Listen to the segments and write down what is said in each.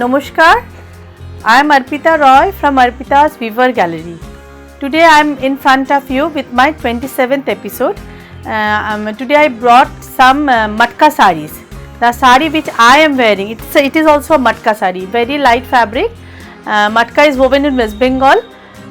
Namaskar. I am Arpita Roy from Arpita's Weaver Gallery. Today I am in front of you with my 27th episode. Today I brought some matka sarees. The saree which I am wearing, it is also a matka saree, very light fabric. Matka is woven in West Bengal.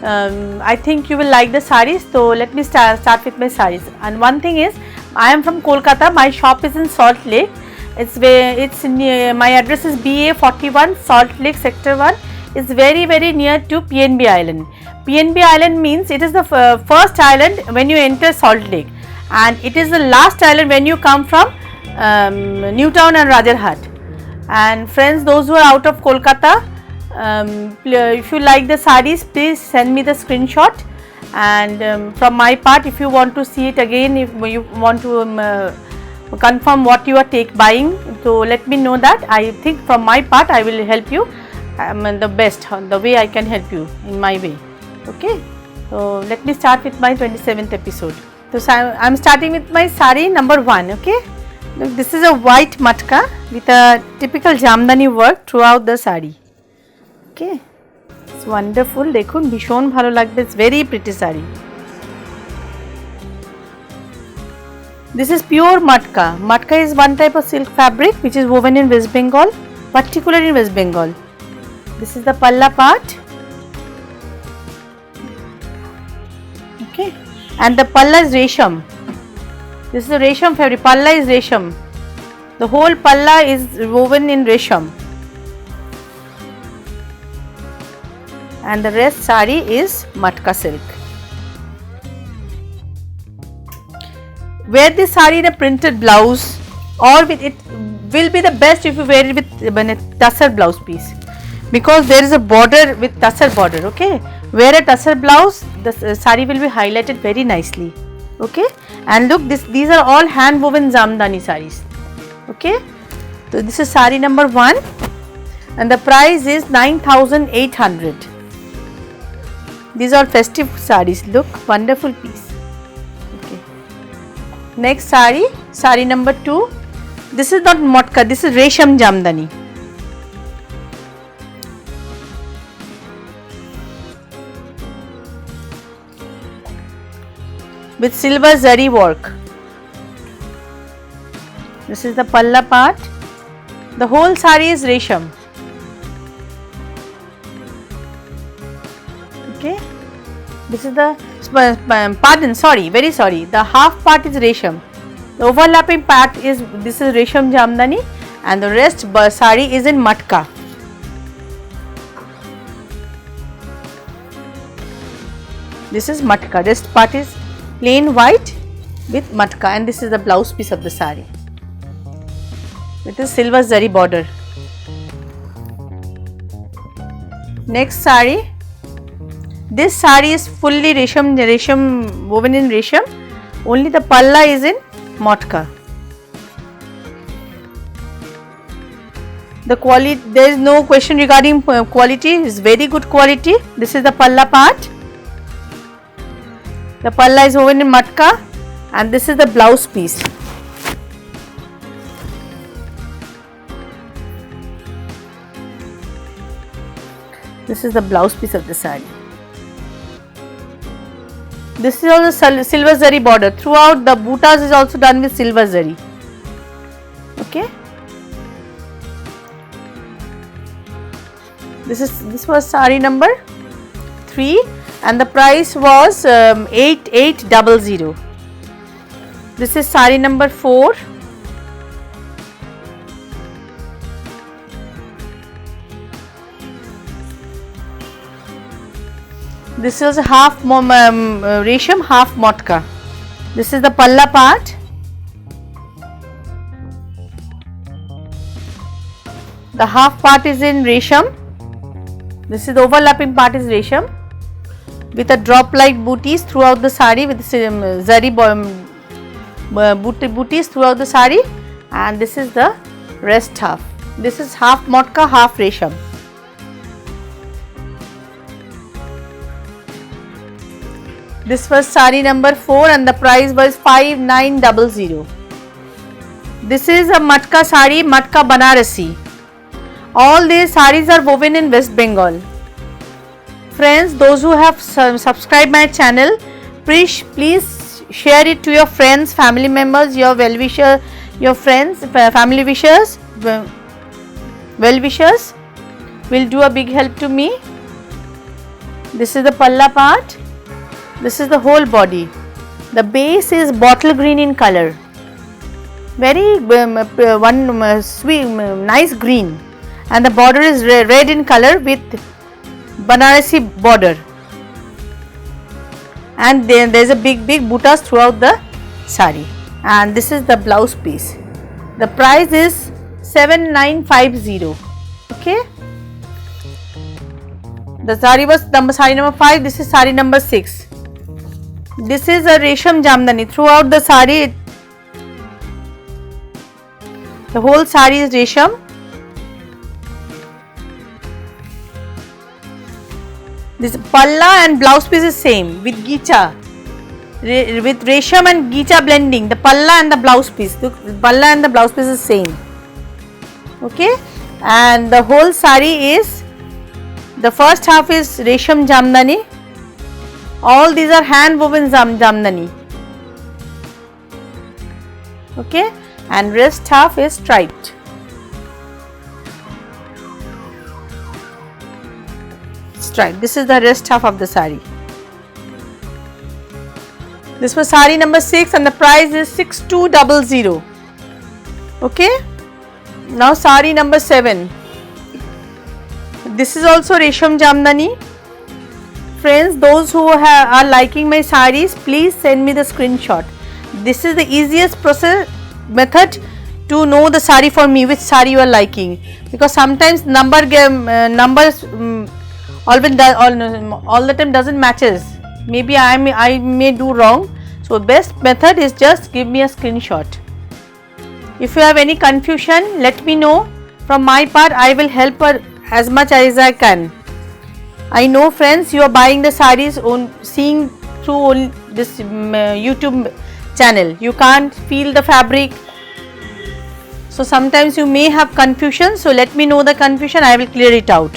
I think you will like the sarees, so let me start with my sarees. And one thing is, I am from Kolkata. My shop is in Salt Lake. My address is BA 41 Salt Lake Sector 1. It's very near to PNB Island. PNB Island means it is the first island when you enter Salt Lake, and it is the last island when you come from Newtown and Rajarhat. And friends, those who are out of Kolkata, if you like the sarees, please send me the screenshot. And from my part, if you want to see it again, if you want to confirm what you are buying, so let me know that. I think from my part I will help you the best, the way I can help you in my way. Okay, so let me start with my 27th episode. So I am starting with my saree number 1. Okay, look, this is a white matka with a typical jamdani work throughout the saree. Okay, it's wonderful. Dekhun bishon bhalo lagbe. It's very pretty saree. This is pure matka. Matka is one type of silk fabric which is woven in West Bengal, particularly in West Bengal. This is the palla part. Okay, and the palla is resham. This is a resham fabric. Palla is resham. The whole palla is woven in resham, and the rest saree is matka silk. Wear this saree in a printed blouse, or with it will be the best if you wear it with a tussar blouse piece, because there is a border with tussar border. Okay, wear a tussar blouse, the saree will be highlighted very nicely. Okay, and look, these are all hand woven jamdani sarees. Okay, so this is saree number 1, and the price is 9,800. These are festive sarees. Look, wonderful piece. Next saree number 2. This is not matka, this is resham jamdani. With silver zari work. This is the palla part. The whole saree is resham. Okay. This is the very sorry, the half part is resham. The overlapping part is, this is resham jamdani, and the rest saree is in matka. This is matka, rest part is plain white with matka, and this is the blouse piece of the saree. It is silver zari border. Next saree. This saree is fully resham woven in resham. Only the palla is in matka. The quality, there is no question regarding quality. It's very good quality. This is the palla part. The palla is woven in matka, and this is the blouse piece. This is the blouse piece of the saree. This is also silver zari border. Throughout the bootas is also done with silver zari. Okay. This was saree number 3, and the price was 8800. This is saree number 4. This is half resham, half matka. This is the palla part. The half part is in resham. This is the overlapping part is resham, with a drop like booties throughout the saree, with zari booties throughout the saree, and this is the rest half. This is half matka, half resham. This was saree number 4, and the price was 5900. This is a matka saree, matka Banarasi. All these sarees are woven in West Bengal. Friends, those who have subscribed my channel, please share it to your friends, family members, your well-wishers, your friends, family wishers, well-wishers will do a big help to me. This is the palla part. This is the whole body. The base is bottle green in color. Very sweet, nice green, and the border is red in color with Banarasi border, and then there is a big buttas throughout the sari. And this is the blouse piece. The price is 7950. Okay. The sari was sari number 5. This is sari number 6. This is a Resham Jamdani. Throughout the sari, the whole sari is Resham. This palla and blouse piece is same with Gicha, with Resham and Gicha blending. The palla and the blouse piece, the palla and the blouse piece is same. Okay, and the whole sari is, the first half is Resham Jamdani. All these are hand woven Jamdani. Okay, and rest half is striped. This is the rest half of the sari. This was sari number 6 and the price is 6200. Okay. Now sari number 7. This is also Resham Jamdani. Friends, those who are liking my saris, please send me the screenshot. This is the easiest method to know the sari for me, which sari you are liking, because sometimes numbers all the time doesn't matches. Maybe I may do wrong. So best method is just give me a screenshot. If you have any confusion, let me know. From my part, I will help her as much as I can. I know, friends, you are buying the sarees seeing through this YouTube channel. You can't feel the fabric. So sometimes you may have confusion. So let me know the confusion. I will clear it out.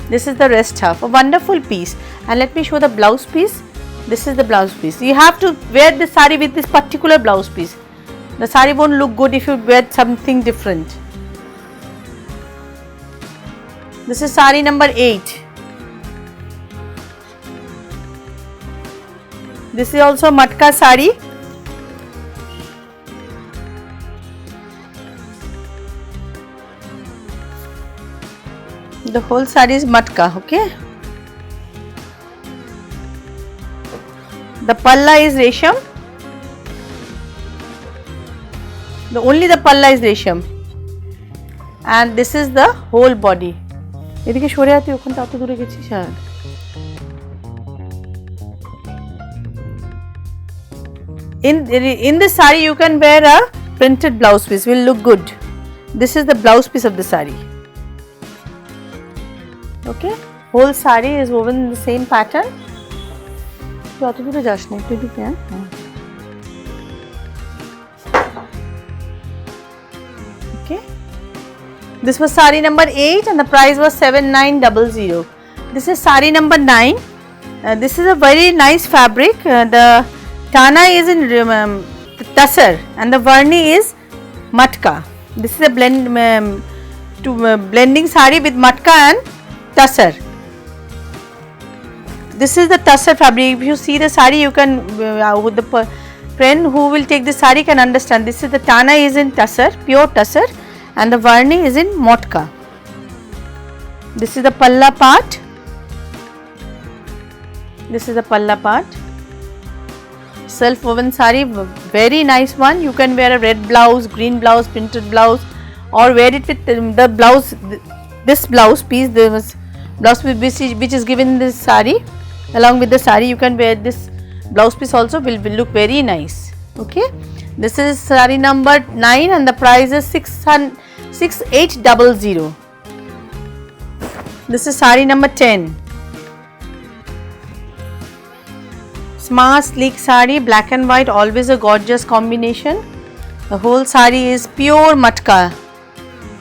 This is the rest half, a wonderful piece. And let me show the blouse piece. This is the blouse piece. You have to wear the sari with this particular blouse piece. The sari won't look good if you wear something different. This is sari number 8. This is also matka sari. The whole sari is matka, okay. The palla is Resham. Only the palla is Resham. And this is the whole body. এদিকে সরে আতি ওখান তত দূরে গেছিস আর in this sari you can wear a printed blouse piece, will look good. This is the blouse piece of the sari. Okay, whole sari is woven in the same pattern. তত দূরে যাস না একটু দিকে Okay, this was sari number 8 and the price was 7900. This is sari number 9. This is a very nice fabric. The Tana is in tussar and the varni is matka. This is a blending sari with matka and tussar. This is the tussar fabric. If you see the sari, you can with the friend who will take the sari can understand. This is the Tana is in tussar, pure tussar, and the varni is in motka. This is the palla part. This is the palla part. Self woven sari, very nice one. You can wear a red blouse, green blouse, printed blouse, or wear it with the blouse, this blouse piece, blouse piece which is given in this sari. Along with the sari, you can wear this blouse piece also, will look very nice. Okay, this is sari number 9 and the price is 6800. This is sari number 10. Smart sleek sari, black and white, always a gorgeous combination. The whole sari is pure matka.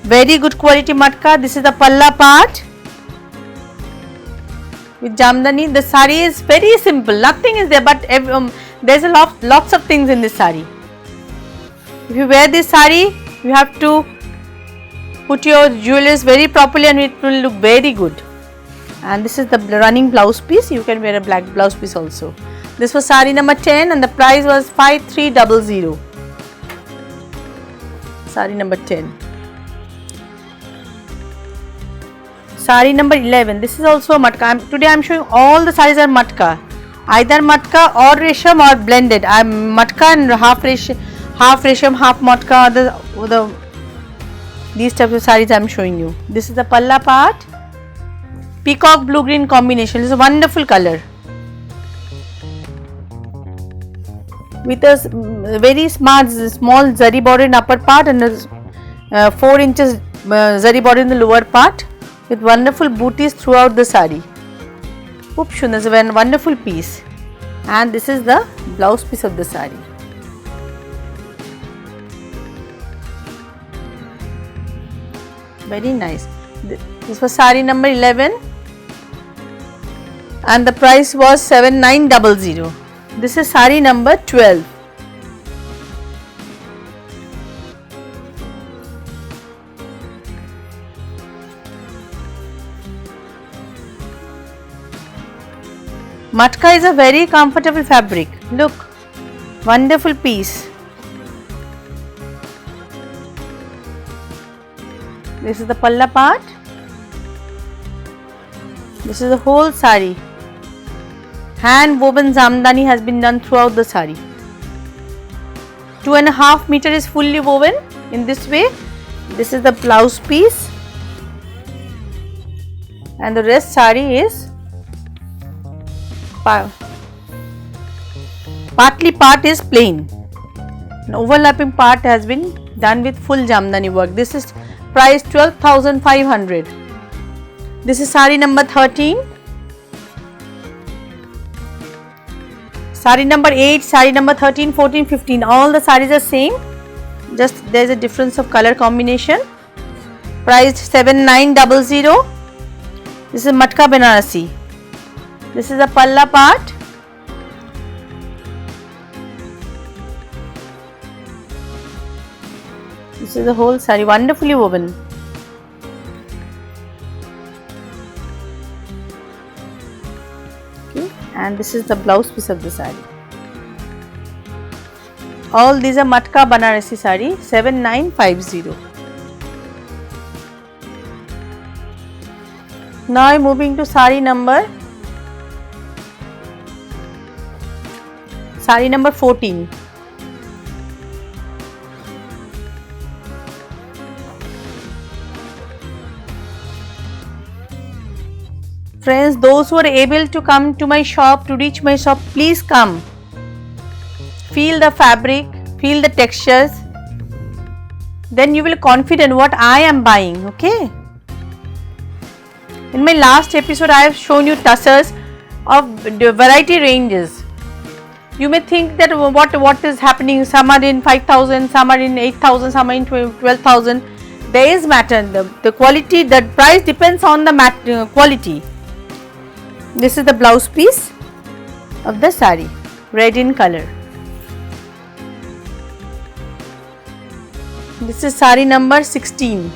Very good quality matka. This is the palla part with jamdani. The sari is very simple. Nothing is there, but there's lots of things in this sari. If you wear this sari, you have to put your jewelry very properly, and it will look very good. And this is the running blouse piece. You can wear a black blouse piece also. This was sari number 10, and the price was 5300. Sari number 10. Sari number 11. This is also a matka. Today I am showing all the saris are matka. Either matka or resham or blended. I am matka and half resham, half matka. These types of saris I am showing you. This is the palla part. Peacock blue green combination. This is a wonderful color. With a very small zari border in upper part and a 4 inches zari border in the lower part, with wonderful booties throughout the sari. Upshun is a wonderful piece, and this is the blouse piece of the sari. Very nice. This was sari number 11, and the price was 7900. This is sari number 12. Matka is a very comfortable fabric. Look, wonderful piece. This is the palla part. This is the whole sari. Hand woven jamdani has been done throughout the sari. 2.5 meter is fully woven in this way. This is the blouse piece, and the rest sari is partly part is plain. An overlapping part has been done with full jamdani work. This is price 12,500. This is sari number 13. Sari number 8, sari number 13, 14, 15. All the saris are same. Just there is a difference of color combination. Price 7900. This is matka Banarasi. This is the palla part. This is the whole sari, wonderfully woven. Okay, and this is the blouse piece of the sari. All these are matka Banarasi sari, 7950. Now I am moving to sari number 14. Friends, those who are able to come to my shop, to reach my shop, please come. Feel the fabric, feel the textures. Then you will be confident what I am buying, okay? In my last episode, I have shown you tussars of variety ranges. You may think that what is happening, some are in 5,000, some are in 8,000, some are in 12,000. There is matter, the quality, the price depends on the quality. This is the blouse piece of the sari, red in color. This is sari number 16.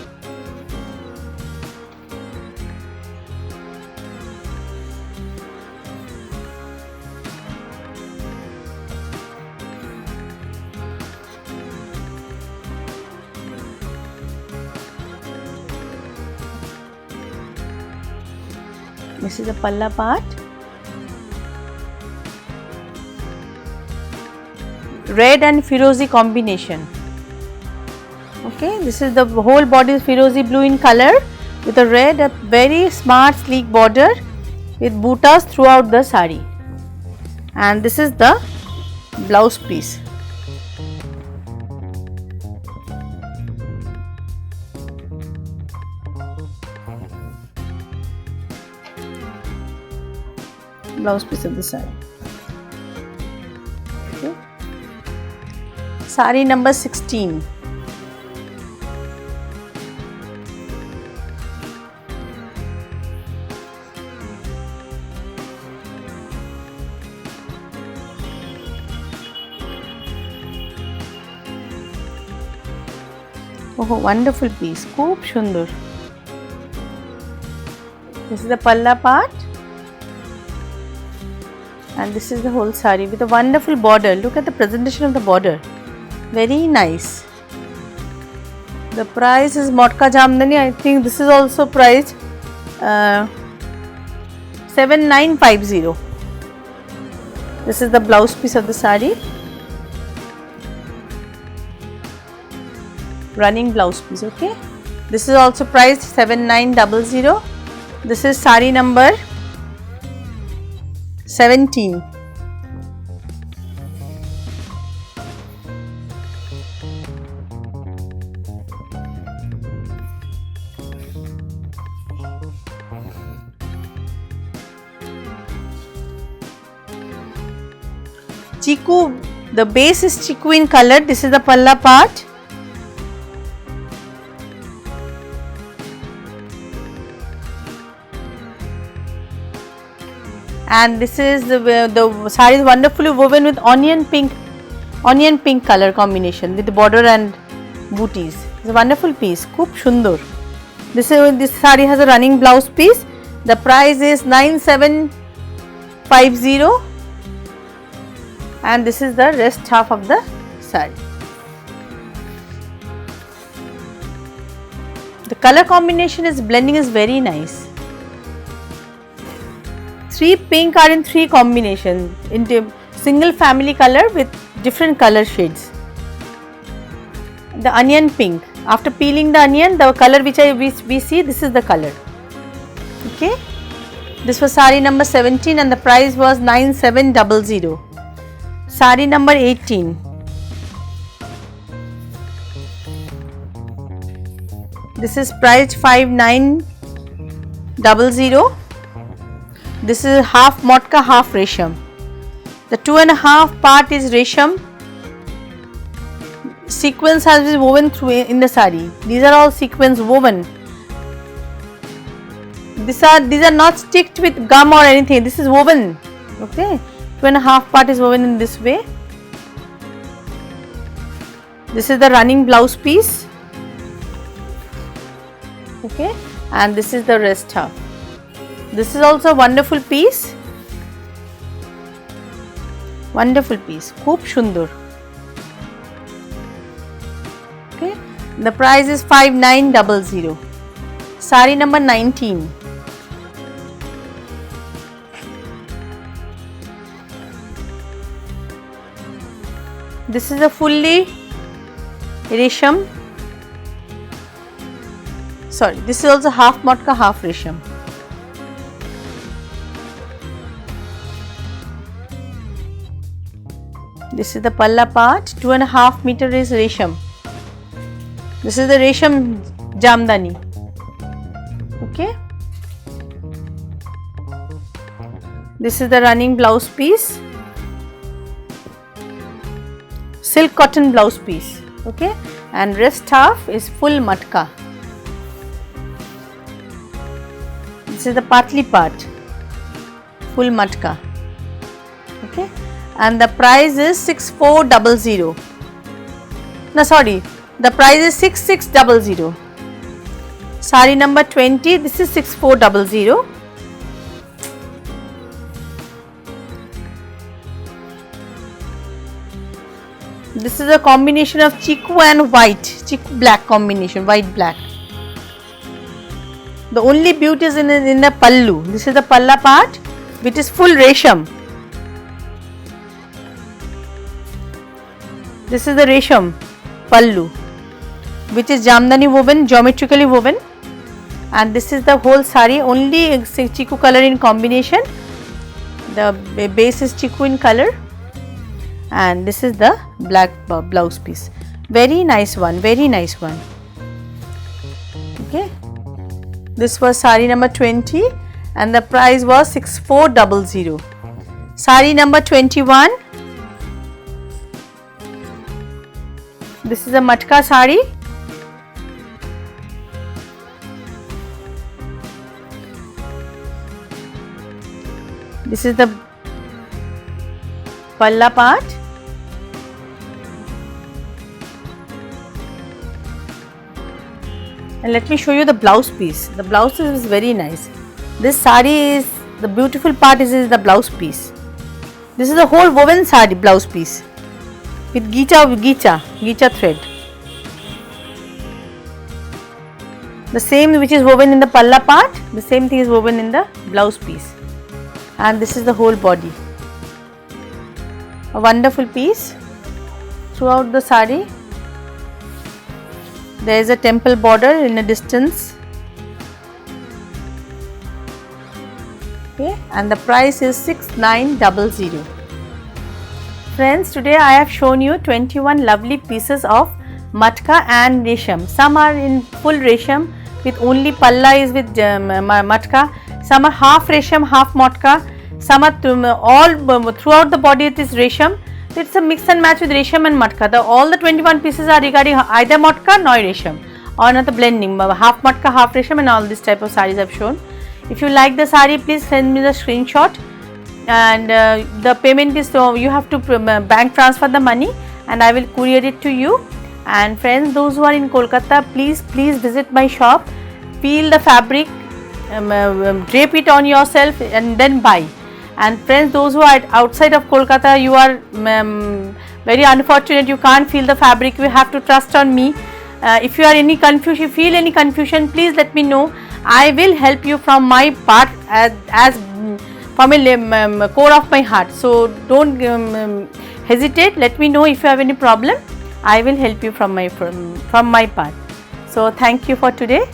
This is the palla part. Red and Firozi combination. Okay, this is the whole body is Firozi blue in color with a red, a very smart sleek border with buttas throughout the sari. And this is the blouse piece. Blouse piece of the sari. Okay. Sari number 16. Oh, wonderful piece. खूब सुंदर. This is the palla part, and this is the whole sari with a wonderful border. Look at the presentation of the border. Very nice. The price is Motka Jamdani. I think this is also priced 7950. This is the blouse piece of the sari. Running blouse piece, okay. This is also priced 7900. This is sari number 17. Chiku, the base is chiku in color. This is the palla part. And this is the sari is wonderfully woven with onion pink color combination with the border and booties. It's a wonderful piece. Khub shundur. This sari has a running blouse piece. The price is 9750, and this is the rest half of the sari. The color combination is blending is very nice. 3 pink are in 3 combinations into single family color with different color shades. The onion pink. After peeling the onion, the color which we see, this is the color. Okay. This was sari number 17 and the price was 9700. Sari number 18. This is priced 5900. This is half motka, half resham. The 2.5 part is resham. Sequence has been woven through in the sari. These are all sequence woven. These are not sticked with gum or anything. This is woven. Okay. 2.5 part is woven in this way. This is the running blouse piece. Okay. And this is the rest half. This is also a wonderful piece. Wonderful piece. Khub shundur. Okay. The price is 5900. Sari number 19. This is a fully resham. Sorry, this is also half motka, half resham. This is the palla part. 2.5 meter is resham. This is the resham jamdani. Okay. This is the running blouse piece. Silk cotton blouse piece. Okay. And rest half is full matka. This is the partly part. Full matka. Okay. And the price is 6400. No, sorry, the price is 6600. Sari number 20. This is 6400. This is a combination of chiku and white, chiku black combination, white black. The only beauty is in the pallu. This is the palla part, which is full resham. This is the resham pallu, which is jamdani woven, geometrically woven, and this is the whole sari, only chiku color in combination. The base is chiku in color, and this is the black blouse piece. Very nice one, very nice one. Okay, this was sari number 20 and the price was 6400. Sari number 21. This is a matka sari. This is the palla part. And let me show you the blouse piece. The blouse piece is very nice. This sari is, the beautiful part is the blouse piece. This is a whole woven sari blouse piece with gicha thread. The same which is woven in the palla part, the same thing is woven in the blouse piece. And this is the whole body. A wonderful piece. Throughout the sari, there is a temple border in a distance. Okay, and the price is 6900. Friends, today I have shown you 21 lovely pieces of matka and resham. Some are in full resham with only palla is with matka. Some are half resham, half matka. Some are all throughout the body it is resham. So it's a mix and match with resham and matka. All the 21 pieces are regarding either matka nor resham, or not the blending, half matka, half resham, and all this type of sarees I have shown. If you like the saree, please send me the screenshot, and the payment is, so you have to bank transfer the money and I will courier it to you. And friends, those who are in Kolkata, please visit my shop, feel the fabric, drape it on yourself and then buy. And friends, those who are outside of Kolkata, you are very unfortunate, you can't feel the fabric, you have to trust on me. If you are any confusion, if you feel any confusion, please let me know. I will help you from my part as from a core of my heart. So don't hesitate, let me know if you have any problem. I will help you from my part. So thank you for today.